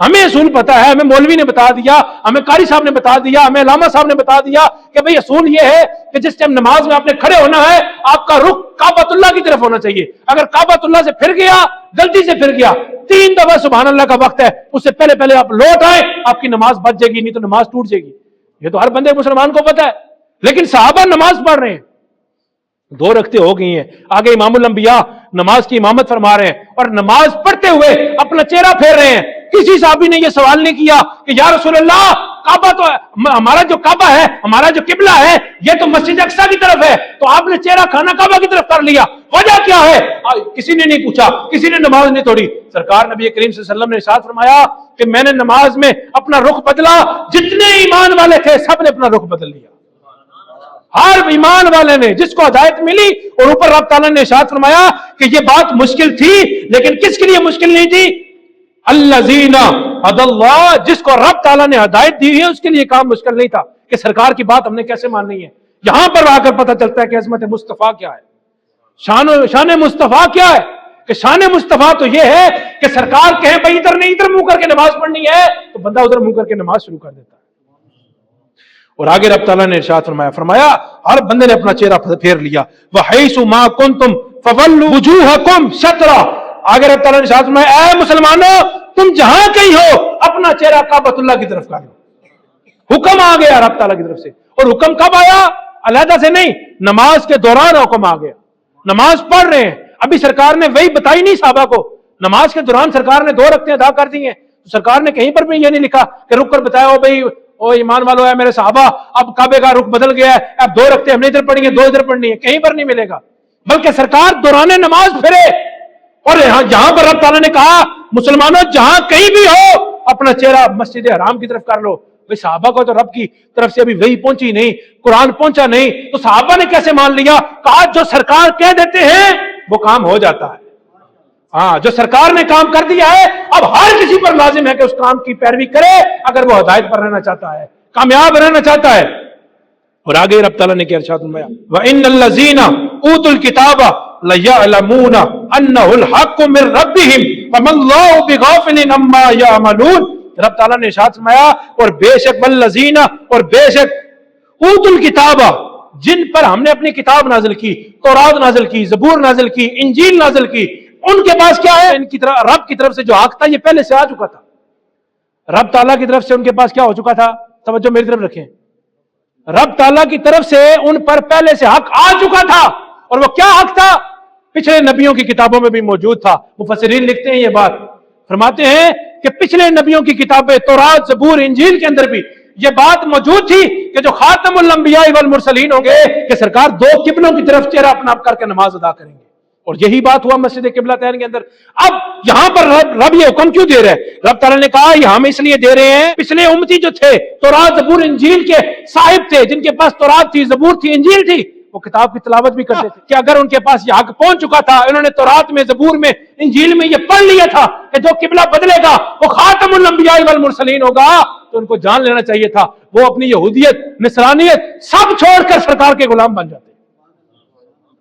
[SPEAKER 1] ہمیں اصول پتا ہے, ہمیں مولوی نے بتا دیا, ہمیں قاری صاحب نے بتا دیا, ہمیں علامہ صاحب نے بتا دیا کہ بھئی اصول یہ ہے کہ جس ٹائم نماز میں آپ نے کھڑے ہونا ہے, آپ کا رخ کعبۃ اللہ کی طرف ہونا چاہیے. اگر کعبۃ اللہ سے پھر گیا, غلطی سے پھر گیا, 3 دفعہ سبحان اللہ کا وقت ہے, اس سے پہلے آپ لوٹ آئے, آپ کی نماز بچ جائے گی, نہیں تو نماز ٹوٹ جائے گی. یہ تو ہر بندے مسلمان کو پتا ہے. لیکن صحابہ نماز پڑھ رہے ہیں, 2 رکعتیں ہو گئی ہیں, آگے امام الانبیاء نماز کی امامت فرما رہے ہیں, اور نماز پڑھتے ہوئے اپنا چہرہ پھیر رہے ہیں. کسی صحابی نے یہ سوال نہیں کیا کہ یا رسول اللہ, کعبہ تو ہمارا جو کعبہ ہے, ہمارا جو قبلہ ہے, یہ تو مسجد اقصی کی طرف ہے, تو آپ نے چہرہ خانہ کعبہ کی طرف کر لیا, وجہ کیا ہے؟ کسی نے نہیں پوچھا, کسی نے نماز نہیں توڑی. سرکار نبی کریم صلی اللہ علیہ وسلم نے ارشاد فرمایا کہ میں نے نماز میں اپنا رخ بدلا, جتنے ایمان والے تھے سب نے اپنا رخ بدل لیا. ہر ایمان والے نے, جس کو ہدایت ملی, اور اوپر رب تعالیٰ نے ارشاد فرمایا کہ یہ بات مشکل تھی, لیکن کس کے لیے مشکل نہیں تھی؟ الذین ھدی اللہ, جس کو رب تعالیٰ نے ہدایت دی ہے اس کے لیے کام مشکل نہیں تھا کہ سرکار کی بات ہم نے کیسے ماننی ہے. یہاں پر آ کر پتہ چلتا ہے کہ عظمت مصطفیٰ کیا ہے, شان مصطفیٰ کیا ہے. کہ شان مصطفیٰ تو یہ ہے کہ سرکار کہیں بھائی ادھر نہیں, ادھر منہ کر کے نماز پڑھنی ہے, تو بندہ ادھر منہ کر کے نماز شروع کر دیتا ہے. اور آگے رب تعالیٰ نے ارشاد فرمایا ہر بندے نے اپنا چہرہ پھیر لیا. وَحَيْثُ مَا كُنْتُمْ فَوَلُّوا وُجُوهَكُمْ شَطْرَهُ. آگے رب تعالیٰ نے ارشاد فرمایا اے مسلمانوں, تم جہاں کہیں ہو اپنا چہرہ کعبۃ اللہ کی طرف کر لو. حکم آ گیا رب تعالیٰ کی طرف سے. اور حکم کب آیا؟ علیحدہ سے نہیں, نماز کے دوران حکم آ گیا. نماز پڑھ رہے ہیں, ابھی سرکار نے وہی بتائی نہیں صحابہ کو, نماز کے دوران سرکار نے 2 رکعتیں ادا کر دی ہیں. سرکار نے کہیں پر بھی یہ نہیں لکھا کہ رک کر بتایا ہو بھائی او ایمان والو ہے میرے صحابہ, اب کعبے کا رخ بدل گیا ہے, اب 2 رکعتیں ہم نے ادھر پڑھی ہیں, 2 ادھر پڑھنی ہے, کہیں پر نہیں ملے گا. بلکہ سرکار دوران نماز پھرے, اور جہاں پر رب تعالیٰ نے کہا مسلمانوں جہاں کہیں بھی ہو اپنا چہرہ مسجد حرام کی طرف کر لو. بھئی صحابہ کو تو رب کی طرف سے ابھی وحی پہنچی نہیں, قرآن پہنچا نہیں, تو صحابہ نے کیسے مان لیا؟ کہا جو سرکار کہہ دیتے ہیں وہ کام ہو جاتا ہے. ہاں, جو سرکار نے کام کر دیا ہے اب ہر کسی پر لازم ہے کہ اس کام کی پیروی کرے, اگر وہ ہدایت پر رہنا چاہتا ہے, کامیاب رہنا چاہتا ہے. اور آگے رب تعالیٰ نے کیا ارشاد فرمایا وَإِنَّ الَّذِينَ أُوتُوا الْكِتَابَ لَيَعْلَمُونَ أَنَّهُ الْحَقُّ مِنْ رَبِّهِمْ وَمَا اللَّهُ بِغَافِلٍ عَمَّا يَعْمَلُونَ. رب تعالیٰ نے ارشاد فرمایا اور بے شک والذین, اور بے شک اوتوا الکتاب, جن پر ہم نے اپنی کتاب نازل کی, تورات نازل کی, زبور نازل کی, انجیل نازل کی, ان کے پاس کیا ہے؟ ان کی طرف رب کی طرف سے جو حق تھا یہ پہلے سے آ چکا تھا. رب تعالیٰ کی طرف سے ان کے پاس کیا ہو چکا تھا؟ توجہ میری طرف رکھیں. رب تعالیٰ کی طرف سے ان پر پہلے سے حق آ چکا تھا. اور وہ کیا حق تھا؟ پچھلے نبیوں کی کتابوں میں بھی موجود تھا. مفسرین لکھتے ہیں یہ بات, فرماتے ہیں کہ پچھلے نبیوں کی کتابیں تورات, زبور, انجیل کے اندر بھی یہ بات موجود تھی کہ جو خاتم الانبیاء والمرسلین ہوں گے کہ سرکار 2 قبلوں کی طرف چہرہ اپنا کر کے نماز ادا کریں گے. اور یہی بات ہوا مسجد قبلتین کے اندر. اب یہاں پر رب یہ حکم کیوں دے رہے ہیں؟ رب تعالیٰ نے کہا یہ ہم اس لیے دے رہے ہیں, پچھلے امتی جو تھے تورات, زبور, انجیل کے صاحب تھے, جن کے پاس تورات تھی, زبور تھی, انجیل تھی, وہ کتاب کی تلاوت بھی کرتے تھے کہ اگر ان کے پاس یہ حق پہنچ چکا تھا, انہوں نے تورات میں, زبور میں, انجیل میں یہ پڑھ لیا تھا کہ جو قبلہ بدلے گا وہ خاتم الانبیاء والمرسلین ہوگا, تو ان کو جان لینا چاہیے تھا وہ اپنی یہودیت, نصرانیت سب چھوڑ کر سرکار کے غلام بن جاتے.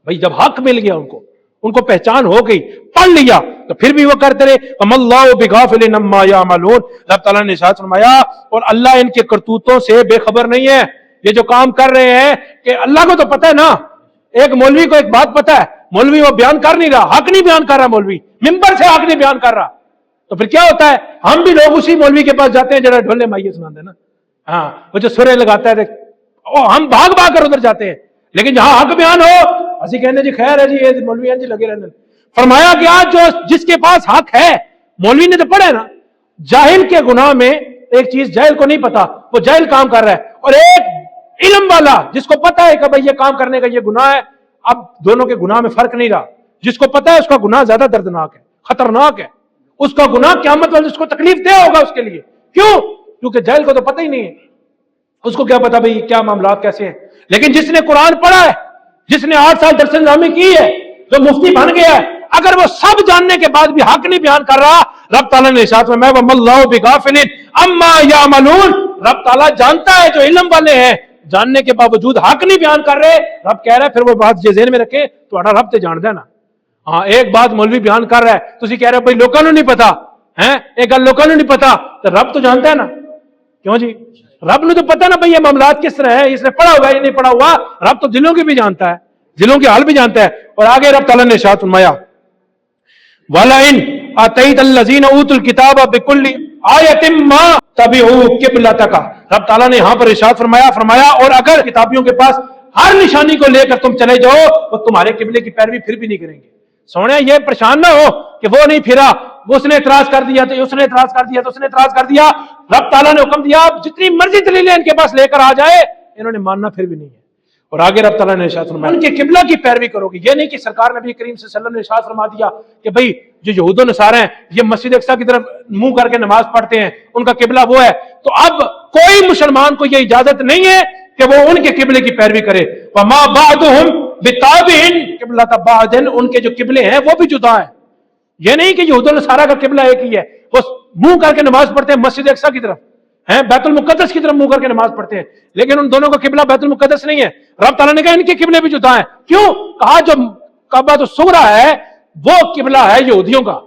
[SPEAKER 1] بھائی جب حق مل گیا ان کو پہچان ہو گئی, پڑھ لیا, تو پھر بھی وہ کرتے رہے. وَمَا اللَّهُ بِغَافِلٍ عَمَّا يَعْمَلُونَ. رب تعالیٰ نے ارشاد فرمایا اور اللہ ان کے کرتوتوں سے بے خبر نہیں ہے. یہ جو کام کر رہے ہیں کہ اللہ کو تو پتہ ہے نا, ایک مولوی کو ایک بات پتہ ہے, مولوی وہ بیان کر نہیں رہا, حق نہیں بیان کر رہا, مولوی ممبر سے حق نہیں بیان کر رہا, تو پھر کیا ہوتا ہے؟ ہم بھی لوگ اسی مولوی کے پاس جاتے ہیں جڑا ڈھولے مائیے سناتے ہیں نا, ہاں وہ جو سرے لگاتا ہے, ہم بھاگ بھاگ کر ادھر جاتے ہیں. لیکن جہاں حق بیان ہو اسی کہنے جی خیر ہے جی یہ مولوی ہیں جی لگے رہنے. فرمایا کہ آج جو جس کے پاس حق ہے، مولوی نے تو پڑھا ہے نا، جاہل کے گناہ میں ایک چیز جاہل کو نہیں پتا، وہ جاہل کام کر رہا ہے، اور ایک علم والا جس کو پتا ہے کہ بھئی یہ کام کرنے کا یہ گناہ ہے. اب دونوں کے گناہ میں فرق نہیں رہا. جس کو پتا ہے اس کا گناہ زیادہ دردناک ہے، خطرناک ہے. اس کا گناہ قیامت والے اس کو تکلیف دہ ہوگا اس کے لیے. کیوں؟ کیونکہ جاہل کو تو پتہ ہی نہیں ہے، اس کو کیا پتا بھئی کیا معاملات کیسے ہیں. لیکن جس نے قرآن پڑھا ہے، جس نے 8 سال درس نظامی کی ہے، جو مفتی بن گیا ہے، اگر وہ سب جاننے کے بعد بھی حق نہیں بیان کر رہا، رب تعالیٰ نے ارشاد فرمایا وَمَا اللَّهُ بِغَافِلٍ عَمَّا يَعْمَلُونَ. رب تعالیٰ جانتا ہے جو علم والے ہیں، جاننے کے باوجود حق نہیں بیان کر رہے. رب کہہ رہا ہے، پھر وہ بات یہ ذہن میں رکھے، تھوڑا رب تے جان دینا. ہاں ایک بات مولوی بیان کر رہا ہے، تسی کہہ رہے ہو بھائی لوگوں نے نہیں پتا ہے، ایک گل لوگوں نے نہیں پتا، تو رب تو جانتا ہے نا. کیوں جی؟ رب نے تو پتا نا بھائی یہ معاملات کس طرح ہے، اس نے پڑھا ہوگا یہ نہیں پڑھا ہوا. رب تو دلوں کی بھی جانتا ہے، دلوں کے حال بھی جانتا ہے. اور آگے رب تعالیٰ نے ارشاد فرمایا وَلَئِنْ آتَيْتَ الَّذِينَ أُوتُوا الْكِتَابَ بِكُلِّ آیَةٍ مَا تَبِعُوا قِبْلَتَكَ. رب تعالیٰ نے یہاں پر ارشاد فرمایا اور اگر کتابیوں کے پاس ہر نشانی کو لے کر تم چلے جاؤ وہ تمہارے قبلے کی پیروی پھر بھی نہیں کریں گے. سونے یہ پریشان نہ ہو کہ وہ نہیں پھرا، اس نے اعتراض کر دیا تو اس نے اعتراض کر دیا تو اس نے اعتراض کر دیا. رب تعالیٰ نے حکم دیا جتنی مرضی دلیلیں ان کے پاس لے کر آ جائے، انہوں نے ماننا پھر بھی نہیں ہے. اور آگے رب تعالیٰ نے ارشاد فرمایا ان کے قبلہ کی پیروی کرو گی. یہ نہیں کہ سرکار نبی کریم صلی اللہ علیہ وسلم نے ارشاد فرما دیا کہ بھئی جو یہود و نصارہ ہیں یہ مسجد اقصیٰ کی طرف منہ کر کے نماز پڑھتے ہیں، ان کا قبلہ وہ ہے، تو اب کوئی مسلمان کو یہ اجازت نہیں ہے کہ وہ ان کے قبلے کی پیروی کرے. وَمَا بَعْدُهُمْ بِتَابِعٍ قِبْلَةَ بَعْضٍ. ان کے جو قبلے ہیں وہ بھی جدا ہیں. یہ نہیں کہ یہود و نصارہ کا قبلہ ایک ہی ہے، وہ منہ کر کے نماز پڑھتے ہیں مسجد اقصیٰ کی طرف، ہیں بیت المقدس کی طرف منہ کر کے نماز پڑھتے ہیں، لیکن ان دونوں کا قبلہ بیت المقدس نہیں ہے. رب تعالیٰ نے کہا ان کے قبلے بھی جدا ہیں. کیوں؟ کہا جو کعبہ الصغریٰ ہے وہ قبلہ ہے یہودیوں کا،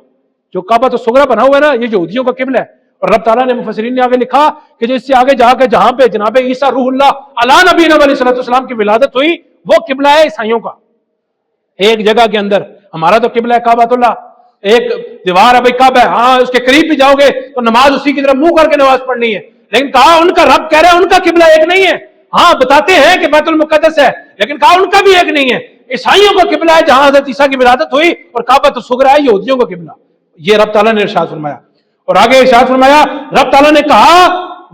[SPEAKER 1] جو کعبہ الصغریٰ بنا ہوا ہے نا یہ یہودیوں کا قبلہ ہے. اور رب تعالیٰ نے مفسرین نے آگے لکھا کہ جو اس سے آگے جا کے جہاں پہ جناب عیسیٰ روح اللہ علی نبینا علیہ الصلوۃ والسلام کی ولادت ہوئی وہ قبلہ ہے عیسائیوں کا. ایک جگہ کے اندر ہمارا تو قبلہ ہے کعبۃ اللہ، ایک دیوار ہے بھائی کعبہ ہے، ہاں اس کے قریب بھی جاؤ گے تو نماز اسی کی طرف منہ کر کے نماز پڑھنی ہے. لیکن کہا ان کا رب کہہ رہا ہے ان کا قبلہ ایک نہیں ہے. ہاں بتاتے ہیں کہ بیت المقدس ہے، لیکن کہا ان کا بھی ایک نہیں ہے. عیسائیوں کا قبلہ ہے جہاں حضرت عیسیٰ کی ولادت ہوئی، اور کعبۃ الصغریٰ ہے یہودیوں کا قبلہ. یہ رب تعالیٰ نے ارشاد فرمایا. اور آگے ارشاد فرمایا رب تعالیٰ نے کہا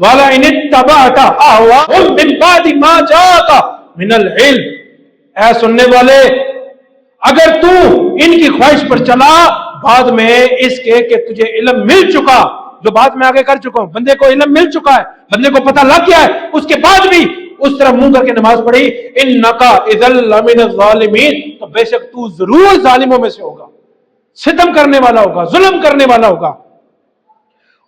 [SPEAKER 1] وَلَئِنِ اتَّبَعْتَ أَهْوَاءَهُم مِّن بَعْدِ مَا جَاءَكَ مِنَ الْعِلْمِ. اے سننے والے اگر تو ان کی خواہش پر چلا بعد میں اس کے کہ تجھے علم مل چکا، جو بات میں آگے کر چکا ہوں، بندے کو علم مل چکا ہے، بندے کو پتہ لگ گیا ہے، اس کے بعد بھی اس طرح منہ کر کے نماز پڑھی اِنَّكَ إِذًا لَمِنَ الظَّالِمِينَ، تو بے شک تو ضرور ظالموں میں سے ہوگا، ستم کرنے والا ہوگا، ظلم کرنے والا ہوگا.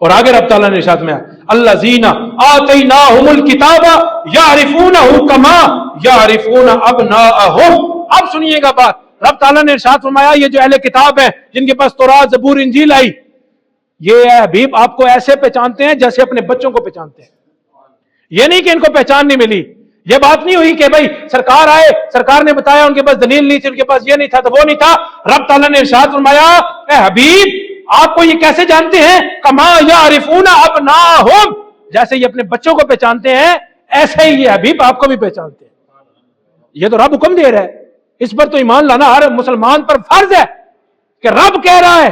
[SPEAKER 1] اور آگے رب تعالیٰ نے ارشاد میں الذین آتیناہم الکتاب یعرفونہ کما یعرفون ابناءہم. اب سنیے گا بات، رب تعالیٰ نے ارشاد فرمایا یہ جو اہل کتاب ہیں جن کے پاس تورات زبور انجیل آئی، یہ حبیب آپ کو ایسے پہچانتے ہیں جیسے اپنے بچوں کو پہچانتے ہیں. یہ نہیں کہ ان کو پہچان نہیں ملی، یہ بات نہیں ہوئی کہ بھائی سرکار آئے، سرکار نے بتایا ان کے پاس دلیل نہیں تھی، ان کے پاس یہ نہیں تھا تو وہ نہیں تھا. رب تعالیٰ نے ارشاد فرمایا اے حبیب آپ کو یہ کیسے جانتے ہیں کما یعرفون ابناہم، جیسے یہ اپنے بچوں کو پہچانتے ہیں ایسے ہی یہ حبیب آپ کو بھی پہچانتے ہیں. یہ تو رب حکم دے رہا ہے، اس پر تو ایمان لانا ہر مسلمان پر فرض ہے کہ رب کہہ رہا ہے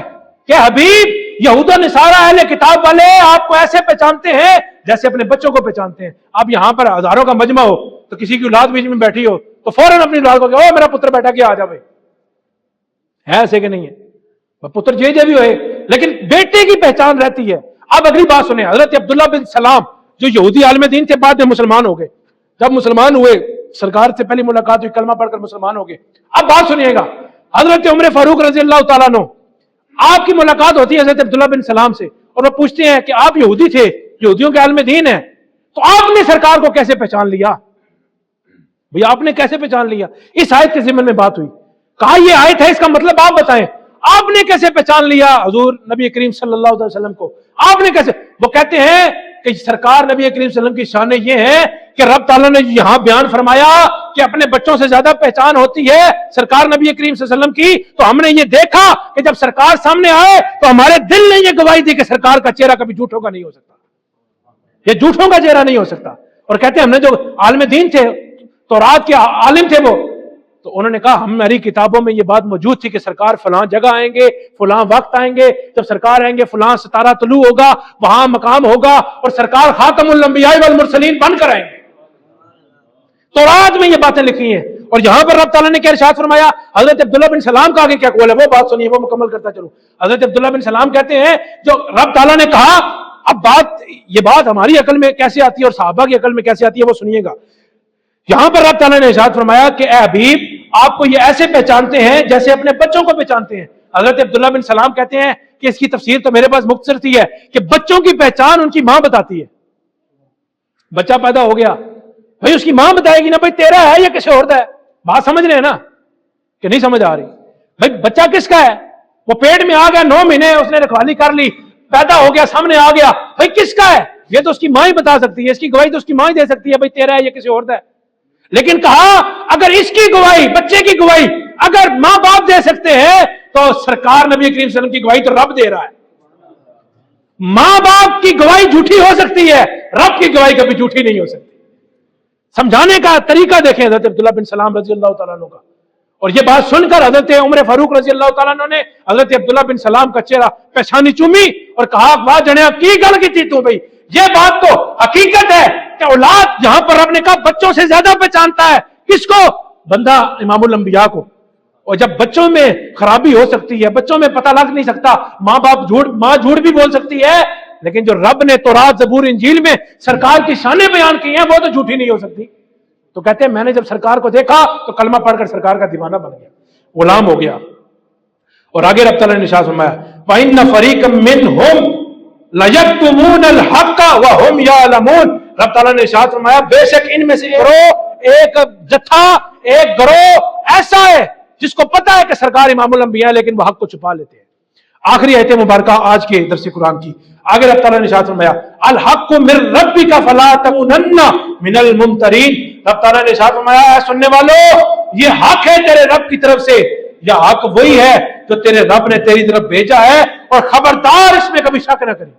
[SPEAKER 1] کہ حبیب یہود و نصارہ اہل کتاب والے آپ کو ایسے پہچانتے ہیں جیسے اپنے بچوں کو پہچانتے ہیں. اب یہاں پر ہزاروں کا مجمع ہو تو کسی کی اولاد بیچ میں بیٹھی ہو تو فوراً اپنی اولاد کو کہ او میرا پتر بیٹھا کیا آ جا بھائی، ہے ایسے کہ نہیں ہے؟ پتر جے بھی ہوئے لیکن بیٹے کی پہچان رہتی ہے. اب اگلی بات سنیں، حضرت عبداللہ بن سلام جو یہودی عالم دین تھے بعد میں مسلمان ہو گئے، جب مسلمان ہوئے سرکار سے پہلی ملاقات ہوئی، کلمہ پڑھ کر مسلمان ہو گئے. اب بات سنیے گا، حضرت عمر فاروق رضی اللہ تعالیٰ عنہ آپ کی ملاقات ہوتی ہے حضرت عبداللہ بن سلام سے اور وہ پوچھتے ہیں کہ آپ یہودی تھے، یہودیوں کے عالم دین ہیں، تو آپ نے سرکار کو کیسے پہچان لیا؟ بھئی آپ نے کیسے پہچان لیا؟ اس آیت کے ضمن میں بات ہوئی، کہا یہ آیت ہے اس کا مطلب آپ بتائیں آپ نے کیسے پہچان لیا حضور نبی کریم صلی اللہ علیہ وسلم کو؟ آپ نے کیسے؟ وہ کہتے ہیں کہ سرکار نبی کریم صلی اللہ علیہ وسلم کی شان یہ ہے کہ رب تعالیٰ نے یہاں بیان فرمایا کہ اپنے بچوں سے زیادہ پہچان ہوتی ہے سرکار نبی کریم صلی اللہ علیہ وسلم کی، تو ہم نے یہ دیکھا کہ جب سرکار سامنے آئے تو ہمارے دل نے یہ گواہی دی کہ سرکار کا چہرہ کبھی جھوٹوں کا نہیں ہو سکتا، یہ جھوٹوں کا چہرہ نہیں ہو سکتا. اور کہتے ہیں ہم نے جو عالم دین تھے، تورات کے عالم تھے وہ، تو انہوں نے کہا ہماری کتابوں میں یہ بات موجود تھی کہ سرکار فلاں جگہ آئیں گے، فلاں وقت آئیں گے، جب سرکار آئیں گے فلاں ستارہ طلوع ہوگا، وہاں مقام ہوگا اور سرکار خاتم الانبیاء والمرسلین بن کر آئیں گے۔ تورات میں یہ باتیں لکھی ہیں، اور یہاں پر رب تعالیٰ نے کیا ارشاد فرمایا؟ حضرت عبداللہ بن سلام کا آگے کیا قول ہے وہ بات سنیے، وہ مکمل کرتا چلو۔ حضرت عبداللہ بن سلام کہتے ہیں جو رب تعالیٰ نے کہا، اب یہ بات ہماری عقل میں کیسے آتی ہے اور صحابہ کی عقل میں کیسے آتی ہے وہ سنیے گا۔ یہاں پر رب تعالیٰ نے ارشاد فرمایا کہ اے حبیب آپ کو یہ ایسے پہچانتے ہیں جیسے اپنے بچوں کو پہچانتے ہیں۔ حضرت عبداللہ بن سلام کہتے ہیں کہ اس کی تفسیر تو میرے پاس مختصر سی ہے کہ بچوں کی پہچان ان کی ماں بتاتی ہے۔ بچہ پیدا ہو گیا، بھائی اس کی ماں بتائے گی نا بھائی تیرا ہے یا کسی اور کا ہے؟ بات سمجھ رہے ہیں نا کہ نہیں سمجھ آ رہی؟ بھائی بچہ کس کا ہے؟ وہ پیٹ میں آ گیا، 9 مہینے اس نے رکھوالی کر لی، پیدا ہو گیا، سامنے آ گیا، بھائی کس کا ہے؟ یہ تو اس کی ماں ہی بتا سکتی ہے، اس کی گواہی تو اس کی ماں ہی دے سکتی ہے، بھائی تیرا ہے یا کسی اور کا ہے۔ لیکن کہا اگر اس کی گواہی، بچے کی گواہی اگر ماں باپ دے سکتے ہیں تو سرکار نبی کریم صلی اللہ علیہ وسلم کی گواہی تو رب دے رہا ہے۔ ماں باپ کی گواہی جھوٹی ہو سکتی ہے، رب کی گواہی کبھی جھوٹی نہیں ہو سکتی۔ سمجھانے کا طریقہ دیکھیں حضرت عبداللہ بن سلام رضی اللہ تعالیٰ عنہ کا، اور یہ بات سن کر حضرت عمر فاروق رضی اللہ تعالیٰ عنہ نے حضرت عبداللہ بن سلام کا چہرہ پیشانی چومی اور کہا واہ جنیا کی گل کی تھی تو بھائی، یہ بات تو حقیقت ہے کہ اولاد یہاں پر رب نے کہا بچوں سے زیادہ پہچانتا ہے کس کو؟ بندہ امام الانبیاء کو۔ اور جب بچوں میں خرابی ہو سکتی ہے، بچوں میں پتہ لگ نہیں سکتا، ماں جھوٹ بھی بول سکتی ہے، لیکن جو رب نے تورات زبور انجیل میں سرکار کی شانیں بیان کی ہیں وہ تو جھوٹی نہیں ہو سکتی۔ تو کہتے ہیں میں نے جب سرکار کو دیکھا تو کلمہ پڑھ کر سرکار کا دیوانہ بن گیا، غلام ہو گیا۔ اور آگے رب تعالیٰ نے ارشاد فرمایا وَإِنَّ فَرِيقًا مِّنْهُمْ لَيَكْتُمُونَ الْحَقَّ وَهُمْ يَعْلَمُونَ۔ رب تعالیٰ نے ارشاد فرمایا بے شک ان میں سے ایک جتھا، ایک گروہ ایسا ہے جس کو پتا ہے کہ سرکار امام الانبیاء لیکن وہ حق کو چھپا لیتے ہیں۔ آخری آیت مبارکہ آج کے درس قرآن کی، آگے رب تعالیٰ نے ارشاد فرمایا الحق من ربک فلا تکونن من الممترین۔ رب تعالیٰ نے ارشاد فرمایا اے سننے والو یہ حق ہے تیرے رب کی طرف سے، یہ حق وہی ہے جو تیرے رب نے تیری طرف بھیجا ہے، اور خبردار اس میں کبھی شک نہ کریں۔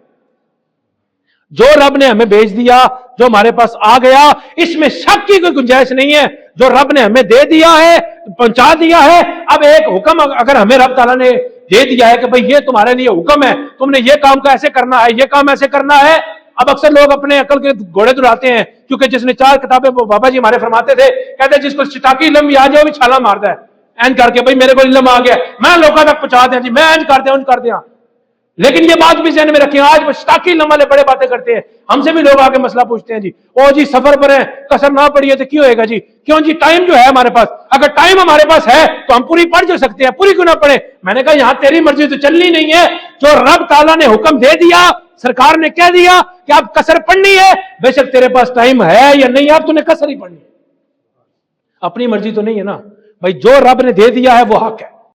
[SPEAKER 1] جو رب نے ہمیں بھیج دیا، جو ہمارے پاس آ گیا، اس میں شک کی کوئی گنجائش نہیں ہے۔ جو رب نے ہمیں دے دیا ہے، پہنچا دیا ہے، اب ایک حکم اگر ہمیں رب تعالیٰ نے دے دیا ہے کہ بھئی یہ تمہارے لیے حکم ہے، تم نے یہ کام کا ایسے کرنا ہے، یہ کام ایسے کرنا ہے۔ اب اکثر لوگ اپنے عقل کے گھوڑے دوڑاتے ہیں، کیونکہ جس نے 4 کتابیں بابا جی ہمارے فرماتے تھے، کہتے ہیں جس کو شتاکی علم آ جائے وہ بھی چھالا مارتا ہے، اینج کر کے بھئی میرے کو علم آ گیا میں لوگوں تک پہنچا دیا جی، میں اینج کر دیا انج کر دیا۔ لیکن یہ بات بھی ذہن میں رکھیں، آج وہ شتاکی علم والے بڑے باتیں کرتے ہیں، ہم سے بھی لوگ آ کے مسئلہ پوچھتے ہیں جی او جی سفر پر ہیں قصر نہ پڑھیے تو کیوں ہوئے گا جی؟ کیوں جی ٹائم جو ہے ہمارے پاس، اگر ٹائم ہمارے پاس ہے تو ہم پوری پڑھ جو سکتے ہیں، پوری کیوں نہ پڑھیں؟ میں نے کہا یہاں تیری مرضی تو چلنی نہیں ہے، جو رب تعالیٰ نے حکم دے دیا، سرکار نے کہہ دیا کہ اب قصر پڑھنی ہے، بے شک تیرے پاس ٹائم ہے یا نہیں، اب تو نے قصر ہی پڑھنی ہے، اپنی مرضی تو نہیں ہے نا بھائی، جو رب نے دے دیا ہے وہ حق ہے۔